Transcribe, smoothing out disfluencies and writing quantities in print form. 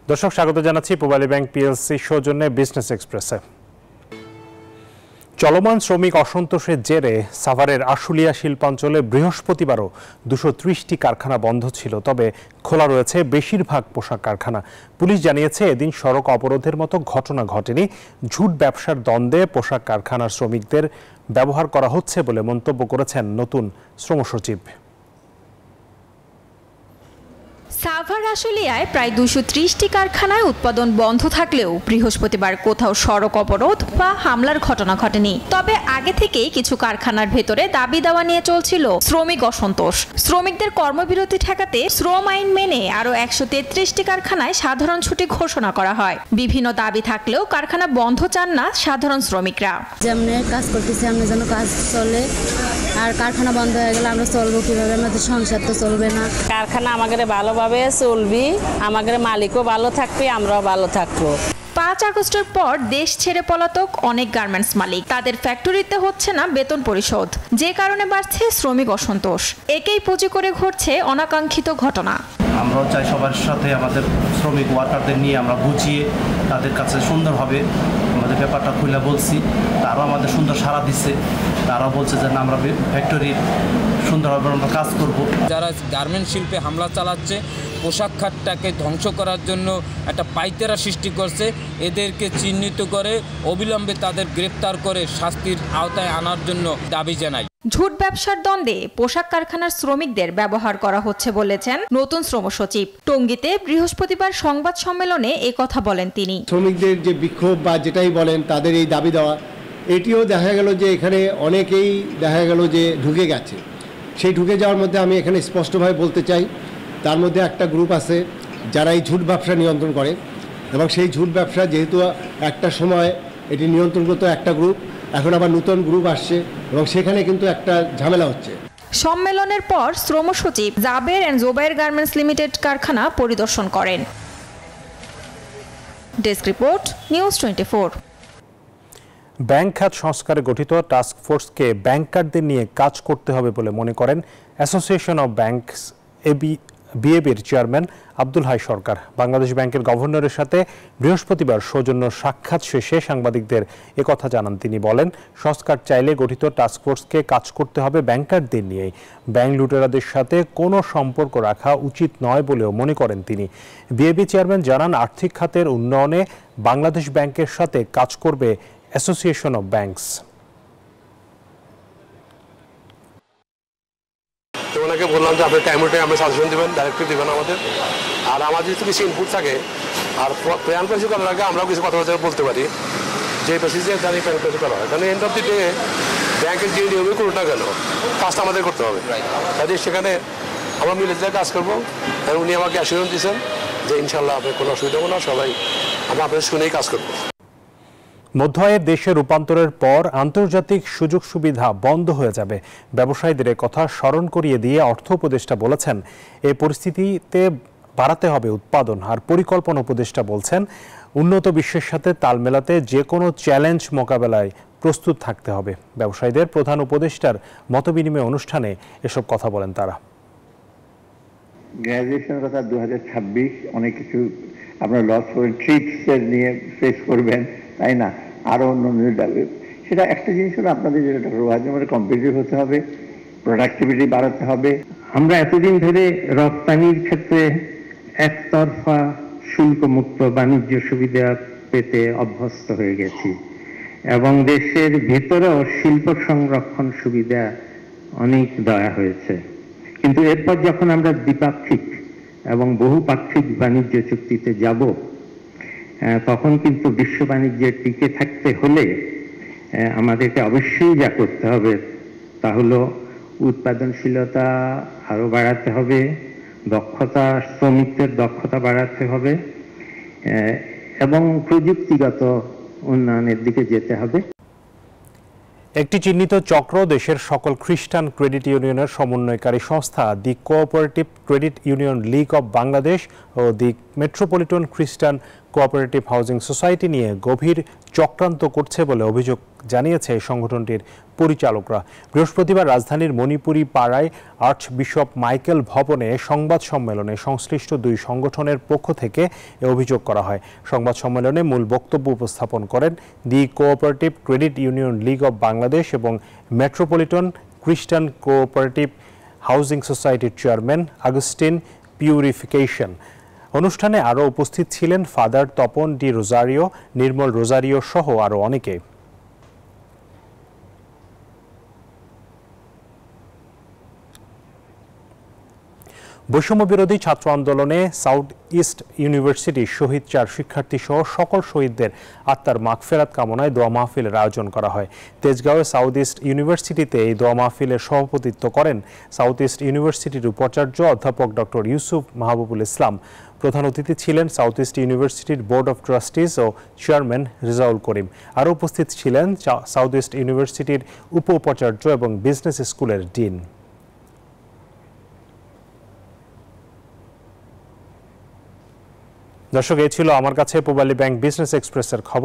দর্শক স্বাগত জানাচ্ছি পূবালী ব্যাংক পিএলসি সৌজন্যে বিজনেস এক্সপ্রেসে। চলমান শ্রমিক অসন্তোষের জেরে সাভারের আশুলিয়া শিল্পাঞ্চলে বৃহস্পতিবারও 230টি কারখানা বন্ধ ছিল, তবে খোলা রয়েছে বেশিরভাগ পোশাক কারখানা। পুলিশ জানিয়েছে এদিন সড়ক অবরোধের মতো ঘটনা ঘটেনি। ঝুট ব্যবসার দ্বন্দ্বে পোশাক কারখানার শ্রমিকদের ব্যবহার করা হচ্ছে বলে মন্তব্য করেছেন নতুন শ্রম সচিব। সাভার আশুলিয়ায় প্রায় 230টি কারখানায় উৎপাদন বন্ধ থাকলেও বৃহস্পতিবার কোথাও সড়ক অবরোধ বা হামলার ঘটনা ঘটেনি। তবে আগে থেকেই কিছু কারখানার ভেতরে দাবি দেওয়া নিয়ে চলছিল শ্রমিক অসন্তোষ। শ্রমিকদের কর্মবিরতি ঠেকাতে শ্রম আইন মেনে আরও 133টি কারখানায় সাধারণ ছুটি ঘোষণা করা হয়। বিভিন্ন দাবি থাকলেও কারখানা বন্ধ চান না সাধারণ শ্রমিকরা। যেমন কাজ করতেছি আমরা যেন কাজ চলে, আর কারখানা বন্ধ হয়ে গেলে আমরা চলবো কিভাবে? আমাদের সংসার তো চলবে না। কারখানা আমাদের ভালোভাবে চলবি, আমাদের মালিকও ভালো থাকবে, আমরাও ভালো থাকবো। 5 আগস্টের পর দেশ ছেড়ে পলাতক অনেক গার্মেন্টস মালিক, তাদের ফ্যাক্টরিতে হচ্ছে না বেতন পরিশোধ, যে কারণে বাড়ছে শ্রমিক অসন্তোষ। একেই পুঁজি করে ঘটছে অনাকাঙ্ক্ষিত ঘটনা। আমরাও চাই সবার সাথে আমাদের শ্রমিক ওয়ার্কারদের নিয়ে আমরা বুঝিয়ে তাদের কাছে সুন্দরভাবে আমাদের ব্যাপারটা খুলে বলছি। তারাও আমাদের সুন্দর সাড়া দিচ্ছে, তারাও বলছে যে না আমরা ফ্যাক্টরির সুন্দরভাবে আমরা কাজ করব। যারা গার্মেন্ট শিল্পে হামলা চালাচ্ছে, পোশাক খাতটাকে ধ্বংস করার জন্য একটা পাইতারা সৃষ্টি করছে, এদেরকে চিহ্নিত করে অবিলম্বে তাদের গ্রেপ্তার করে শাস্তির আওতায় আনার জন্য দাবি জানাই। ঝুট ব্যবসার দ্বন্দ্বে পোশাক কারখানার শ্রমিকদের ব্যবহার করা হচ্ছে বলেছেন নতুন শ্রম সচিব। টঙ্গীতে বৃহস্পতিবার সংবাদ সম্মেলনে এই কথা বলেন তিনি। শ্রমিকদের যে বিক্ষোভ বা যেটাই বলেন তাদের এই দাবি দেওয়া, এটিও দেখা গেল যে এখানে অনেকেই দেখা গেল যে ঢুকে গেছে। সেই ঢুকে যাওয়ার মধ্যে আমি এখানে স্পষ্টভাবে বলতে চাই, তার মধ্যে একটা গ্রুপ আছে যারা এই ঝুট ব্যবসা নিয়ন্ত্রণ করে, এবং সেই ঝুট ব্যবসা যেহেতু একটা সময় এটি নিয়ন্ত্রণ করতো একটা গ্রুপ, এখন আবার নতুন গ্রুপ আসছে এবং সেখানে কিন্তু একটা ঝামেলা হচ্ছে। সম্মেলনের পর শ্রম সচিব Jaber and Zobayer garments limited কারখানা পরিদর্শন করেন। Desk report, news 24। ব্যাংক খাত সংস্কারে গঠিত টাস্ক ফোর্সকে ব্যাংকারদের নিয়ে কাজ করতে হবে বলে মনে করেন অ্যাসোসিয়েশন অব ব্যাংকস বিএবির চেয়ারম্যান আব্দুল হাই সরকার। বাংলাদেশ ব্যাংকের গভর্নরের সাথে বৃহস্পতিবার সৌজন্য সাক্ষাৎ শেষে সাংবাদিকদের একথা জানান তিনি। বলেন, সংস্কার চাইলে গঠিত টাস্কফোর্সকে কাজ করতে হবে ব্যাংকারদের নিয়েই। ব্যাংক লুটেরাদের সাথে কোনো সম্পর্ক রাখা উচিত নয় বলেও মনে করেন তিনি। বিএবি চেয়ারম্যান জানান, আর্থিক খাতের উন্নয়নে বাংলাদেশ ব্যাংকের সাথে কাজ করবে অ্যাসোসিয়েশন অব ব্যাংকস। ওনাকে বললাম যে আপনি টাইম টু টাইম আপনি সাজেশন দেবেন, ডাইরেক্টলি দেবেন আমাদের, আর আমাদের যদি কিছু ইনপুট থাকে আর প্ল্যান প্রেসি করার আগে আমরাও কিছু কথাবার্তা বলতে পারি যে বেসিসে জানি প্ল্যান প্রেসি করা হয়। কারণ এন্ড অফ দি ডে ব্যাংকের যে নিয়মই করুন না কেন, কাজটা আমাদের করতে হবে। কাজে সেখানে আমরা মিলে যে কাজ করবো, উনি আমাকে অ্যাসুরেন্স দিয়েছেন যে ইনশাল্লাহ আপনার কোনো অসুবিধা হবে না, সবাই আমরা আপনাদের শুনেই কাজ করবো। মধ্য আয়ের দেশে রূপান্তরের পর আন্তর্জাতিক সুযোগ সুবিধা বন্ধ হয়ে যাবে। ব্যবসায়ীদের কথা স্মরণ করিয়ে দিয়ে অর্থ উপদেষ্টা বলেছেন, এই পরিস্থিতিতে বাড়াতে হবে উৎপাদন। আর পরিকল্পনা উপদেষ্টা বলছেন, উন্নত বিশ্বের সাথে তাল মেলাতে যে কোনো চ্যালেঞ্জ মোকাবেলায় প্রস্তুত থাকতে হবে। ব্যবসায়ীদের প্রধান উপদেষ্টার মতবিনিময় অনুষ্ঠানে এসব কথা বলেন তারা। গ্র্যাজুয়েশনের কথা 2026 অনেক কিছু আপনার লস করবেন, ট্রিপসের নিয়ে ফেস করবেন, তাই না? আরও অন্য সেটা একটা জিনিস হলো আপনাদের যেটা কম্পিটিটিভ হতে হবে, প্রোডাক্টিভিটি বাড়াতে হবে। আমরা এতদিন ধরে রপ্তানির ক্ষেত্রে একতরফা শুল্কমুক্ত বাণিজ্য সুবিধা পেতে অভ্যস্ত হয়ে গেছি, এবং দেশের ভেতরেও শিল্প সংরক্ষণ সুবিধা অনেক দেওয়া হয়েছে। কিন্তু এরপর যখন আমরা দ্বিপাক্ষিক এবং বহুপাক্ষিক বাণিজ্য চুক্তিতে যাব, তখন কিন্তু বিশ্ব বাণিজ্যে টিকে থাকতে হলে আমাদেরকে অবশ্যই যা করতে হবে তা হলো উৎপাদনশীলতা আরও বাড়াতে হবে, দক্ষতা, শ্রমিকদের দক্ষতা বাড়াতে হবে, এবং প্রযুক্তিগত উন্নয়নের দিকে যেতে হবে। একটি চিহ্নিত চক্র দেশের সকল খ্রিস্টান ক্রেডিট ইউনিয়নের সমন্বয়কারী সংস্থা the cooperative credit union league of Bangladesh ও the metropolitan Christian cooperative housing society নিয়ে গভীর চক্রান্ত করছে বলে অভিযোগ জানিয়েছে এই সংগঠনটির পরিচালকরা। বৃহস্পতিবার রাজধানীর মণিপুরি পাড়ায় আর্চ বিশপ মাইকেল ভবনে সংবাদ সম্মেলনে সংশ্লিষ্ট দুই সংগঠনের পক্ষ থেকে এ অভিযোগ করা হয়। সংবাদ সম্মেলনে মূল বক্তব্য উপস্থাপন করেন the cooperative credit union league of Bangladesh এবং মেট্রোপলিটন খ্রিস্টান কোঅপারেটিভ হাউজিং সোসাইটির চেয়ারম্যান আগস্টিন পিউরিফিকেশন। অনুষ্ঠানে আরও উপস্থিত ছিলেন ফাদার তপন ডি রোজারিও, নির্মল রোজারিও সহ আরও অনেকে। বৈষম্য বিরোধী ছাত্র আন্দোলনে সাউথ ইস্ট ইউনিভার্সিটির শহীদ 4 শিক্ষার্থী সহ সকল শহীদদের আত্মার মাগফিরাত কামনায় দোয়া মাহফিলের আয়োজন করা হয়। তেজগাঁওয়ে সাউথ ইস্ট ইউনিভার্সিটিতে এই দোয়া মাহফিলের সভাপতিত্ব করেন সাউথ ইস্ট ইউনিভার্সিটির উপাচার্য অধ্যাপক ডক্টর ইউসুফ মাহবুবুল ইসলাম। প্রধান অতিথি ছিলেন সাউথ ইস্ট ইউনিভার্সিটির বোর্ড অব ট্রাস্টিজ ও চেয়ারম্যান রেজাউল করিম। আরও উপস্থিত ছিলেন সাউথ ইস্ট ইউনিভার্সিটির উপ উপাচার্য এবং বিজনেস স্কুলের ডিন। দর্শক, এই ছিল আমার কাছে পূবালী ব্যাংক বিজনেস এক্সপ্রেসের খবর।